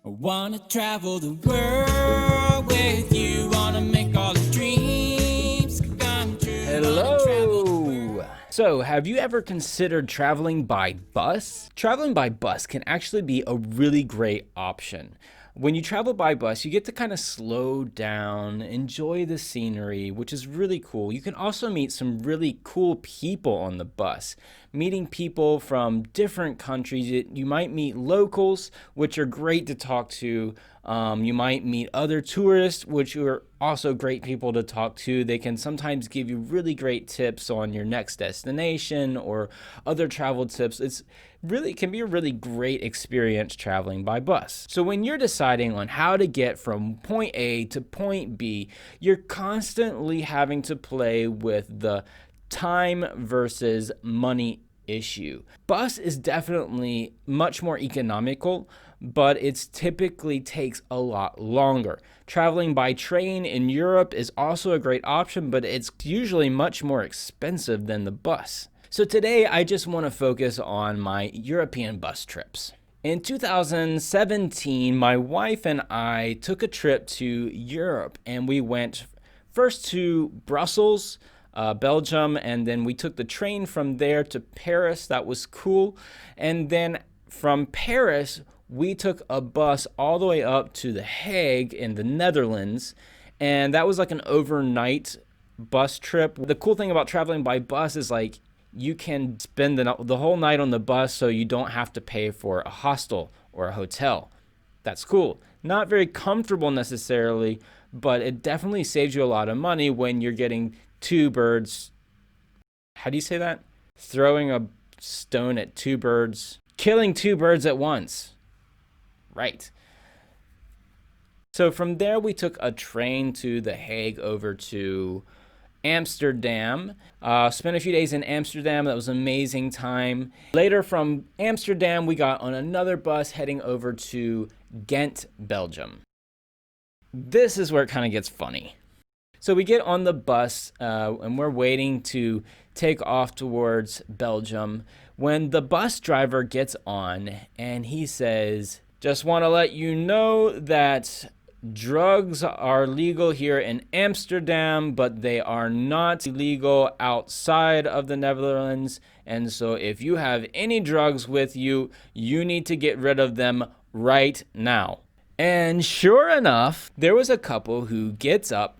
I wanna travel the world with you, wanna make all the dreams come true. Hello! So, have you ever considered traveling by bus? Traveling by bus can actually be a really great option. When you travel by bus, you get to kind of slow down, enjoy the scenery, which is really cool. You can also meet some really cool people on the bus. Meeting people from different countries. You might meet locals, which are great to talk to. You might meet other tourists, which are also great people to talk to. They can sometimes give you really great tips on your next destination or other travel tips. It can be a really great experience traveling by bus. So when you're deciding on how to get from point A to point B, you're constantly having to play with the time versus money issue. Bus is definitely much more economical, but it typically takes a lot longer. Traveling by train in Europe is also a great option, but it's usually much more expensive than the bus. So today I just want to focus on my European bus trips. In 2017, my wife and I took a trip to Europe, and we went first to Brussels, Belgium, and then we took the train from there to Paris. That was cool. And then from Paris, we took a bus all the way up to The Hague in the Netherlands, and that was like an overnight bus trip. The cool thing about traveling by bus is like you can spend the whole night on the bus, so you don't have to pay for a hostel or a hotel. That's cool. Not very comfortable necessarily, but it definitely saves you a lot of money when you're getting two birds. How do you say that? Throwing a stone at two birds. Killing two birds at once. Right. So from there, we took a train to The Hague over to Amsterdam. Spent a few days in Amsterdam. That was an amazing time. Later from Amsterdam, we got on another bus heading over to Ghent, Belgium. This is where it kind of gets funny. So we get on the bus and we're waiting to take off towards Belgium when the bus driver gets on and he says, "Just want to let you know that drugs are legal here in Amsterdam, but they are not legal outside of the Netherlands. And so if you have any drugs with you, you need to get rid of them right now." And sure enough, there was a couple who gets off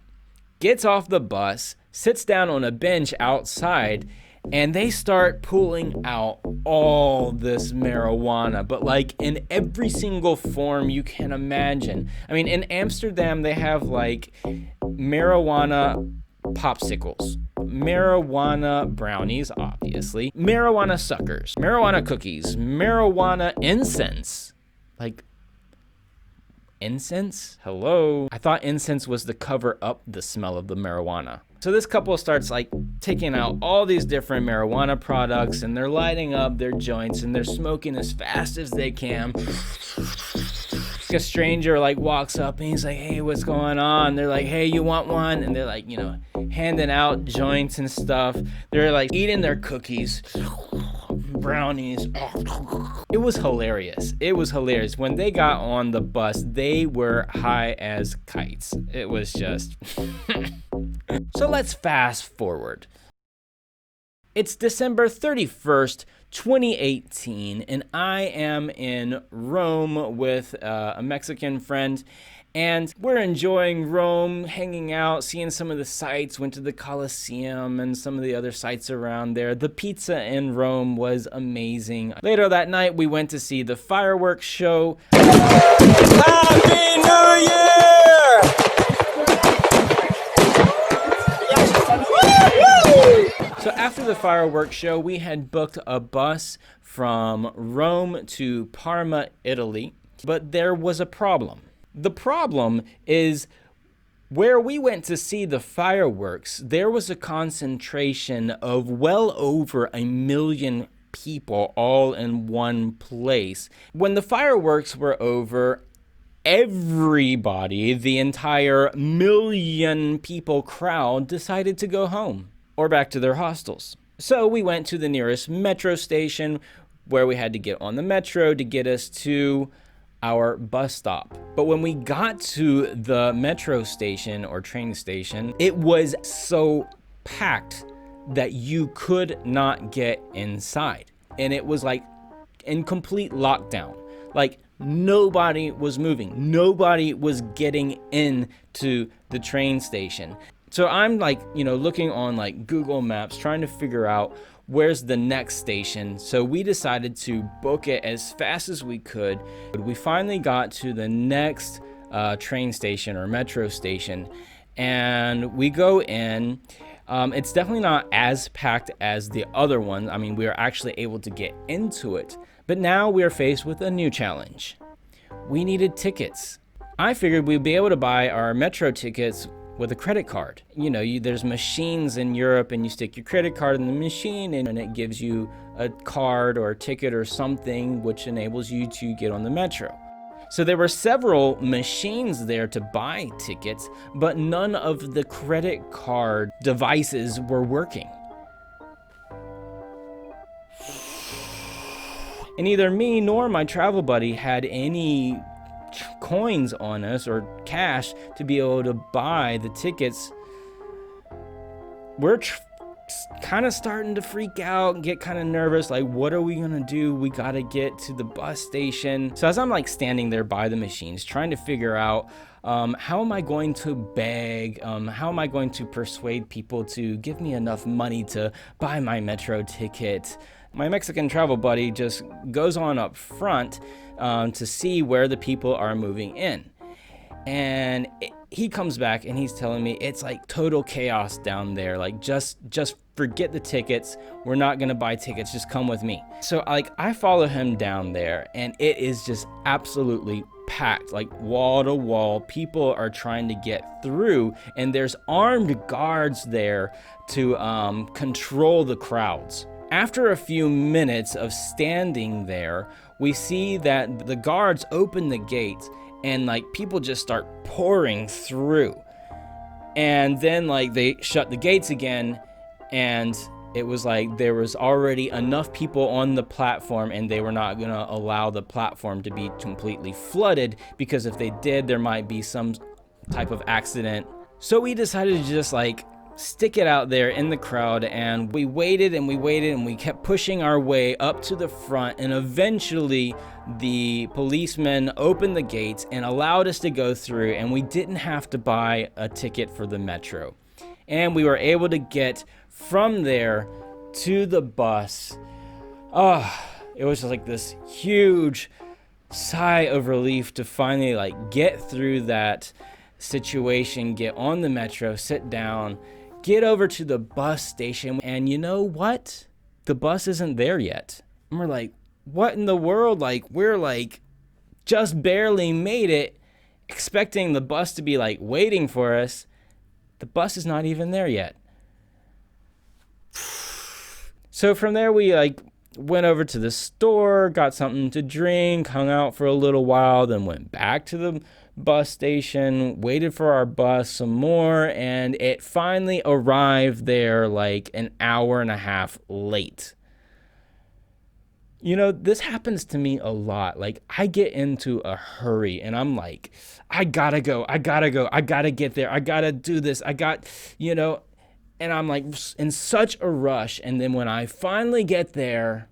the bus, sits down on a bench outside, and they start pulling out all this marijuana, but like in every single form you can imagine. I mean, in Amsterdam, they have like marijuana popsicles, marijuana brownies, obviously, marijuana suckers, marijuana cookies, marijuana incense. Like, incense? Hello? I thought incense was to cover up the smell of the marijuana. So this couple starts like taking out all these different marijuana products, and they're lighting up their joints and they're smoking as fast as they can. A stranger like walks up and he's like, "Hey, what's going on?" They're like, "Hey, you want one?" And they're like, handing out joints and stuff. They're like eating their cookies, brownies. It was hilarious. When they got on the bus, they were high as kites. It was just So let's fast forward. It's December 31st, 2018, and I am in Rome with a Mexican friend, and we're enjoying Rome, hanging out, seeing some of the sights, went to the Colosseum and some of the other sites around there. The pizza in Rome was amazing. Later that night, we went to see the fireworks show. Happy New Year! So after the fireworks show, we had booked a bus from Rome to Parma, Italy, but there was a problem. The problem is where we went to see the fireworks, there was a concentration of well over 1 million people all in one place. When the fireworks were over, everybody, the entire 1 million people crowd, decided to go home or back to their hostels. So we went to the nearest metro station where we had to get on the metro to get us to our bus stop. But when we got to the metro station or train station, it was so packed that you could not get inside. And it was like in complete lockdown. Like nobody was moving. Nobody was getting into the train station. So I'm like, looking on like Google Maps, trying to figure out where's the next station. So we decided to book it as fast as we could. We finally got to the next train station or metro station, and we go in. It's definitely not as packed as the other one. I mean, we are actually able to get into it. But now we are faced with a new challenge. We needed tickets. I figured we'd be able to buy our metro tickets with a credit card. There's machines in Europe, and you stick your credit card in the machine, and it gives you a card or a ticket or something, which enables you to get on the metro. So there were several machines there to buy tickets, but none of the credit card devices were working. And neither me nor my travel buddy had any coins on us or cash to be able to buy the tickets. We're kind of starting to freak out and get kind of nervous. Like, what are we gonna do? We gotta get to the bus station. So as I'm like standing there by the machines trying to figure out how am I going to beg, how am I going to persuade people to give me enough money to buy my metro ticket, my Mexican travel buddy just goes on up front to see where the people are moving in. And he comes back and he's telling me it's like total chaos down there. Like, just forget the tickets. We're not gonna buy tickets. Just come with me. So like I follow him down there, and it is just absolutely packed, like wall to wall. People are trying to get through, and there's armed guards there to control the crowds. After a few minutes of standing there, we see that the guards open the gates, and like people just start pouring through. And then like they shut the gates again, and it was like there was already enough people on the platform, and they were not gonna allow the platform to be completely flooded, because if they did, there might be some type of accident. So we decided to just like stick it out there in the crowd, and we waited and we waited and we kept pushing our way up to the front, and eventually the policemen opened the gates and allowed us to go through, and we didn't have to buy a ticket for the metro, and we were able to get from there to the bus. It was just like this huge sigh of relief to finally like get through that situation, get on the metro, sit down, get over to the bus station, and you know what? The bus isn't there yet. And we're like, what in the world? Like, we're like just barely made it, expecting the bus to be like waiting for us. The bus is not even there yet. So from there we like went over to the store, got something to drink, hung out for a little while, then went back to the bus station, waited for our bus some more, and it finally arrived there like an hour and a half late. This happens to me a lot. Like, I get into a hurry and I'm like, I gotta go, I gotta get there, I gotta do this, and I'm like in such a rush. And then when I finally get there,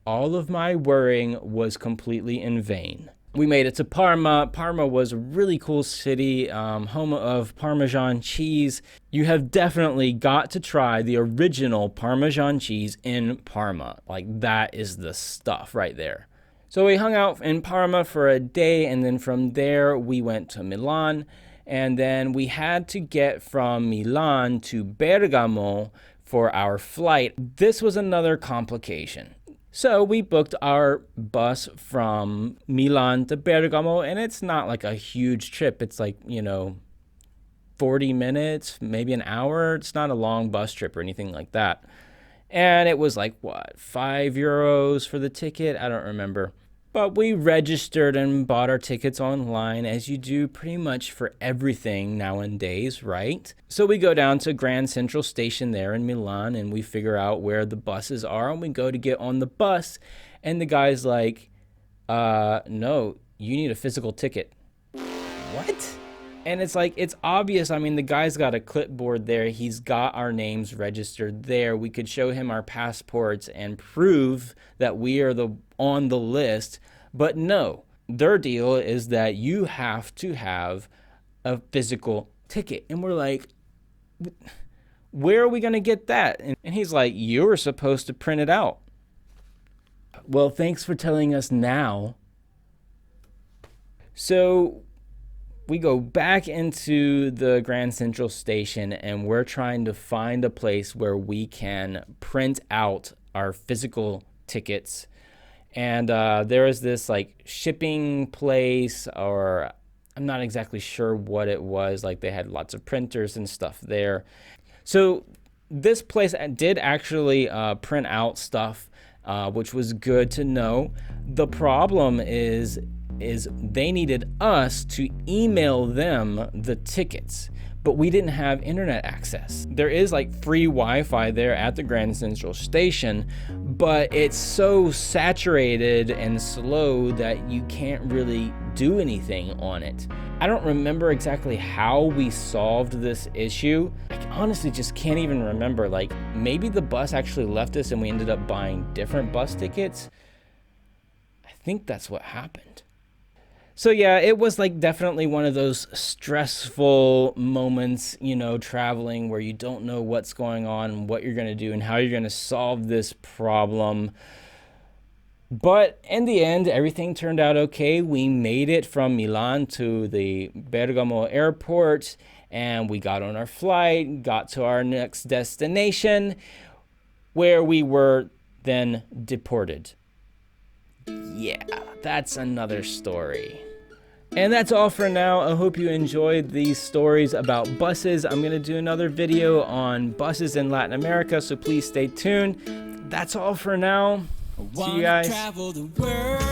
all of my worrying was completely in vain. We made it to Parma. Parma was a really cool city, home of Parmesan cheese. You have definitely got to try the original Parmesan cheese in Parma. Like, that is the stuff right there. So we hung out in Parma for a day, and then from there we went to Milan, and then we had to get from Milan to Bergamo for our flight. This was another complication. So we booked our bus from Milan to Bergamo, and it's not like a huge trip. It's like, 40 minutes, maybe an hour. It's not a long bus trip or anything like that. And it was like, what, €5 for the ticket? I don't remember. But we registered and bought our tickets online, as you do pretty much for everything nowadays, right? So we go down to Grand Central Station there in Milan, and we figure out where the buses are, and we go to get on the bus, and the guy's like, no, you need a physical ticket. What? And it's like, it's obvious. I mean, the guy's got a clipboard there. He's got our names registered there. We could show him our passports and prove that we are on the list. But no, their deal is that you have to have a physical ticket. And we're like, where are we going to get that? And he's like, you were supposed to print it out. Well, thanks for telling us now. So we go back into the Grand Central Station and we're trying to find a place where we can print out our physical tickets. And there is this like shipping place, or I'm not exactly sure what it was. Like they had lots of printers and stuff there. So this place did actually print out stuff, which was good to know. The problem is they needed us to email them the tickets, but we didn't have internet access. There is like free Wi-Fi there at the Grand Central Station, but it's so saturated and slow that you can't really do anything on it. I don't remember exactly how we solved this issue. I honestly just can't even remember. Like maybe the bus actually left us and we ended up buying different bus tickets. I think that's what happened. So yeah, it was like definitely one of those stressful moments, you know, traveling where you don't know what's going on, what you're going to do, and how you're going to solve this problem. But in the end, everything turned out okay. We made it from Milan to the Bergamo airport, and we got on our flight, got to our next destination, where we were then deported. Yeah, that's another story. And that's all for now. I hope you enjoyed these stories about buses. I'm going to do another video on buses in Latin America, so please stay tuned. That's all for now. See you guys. Travel the world.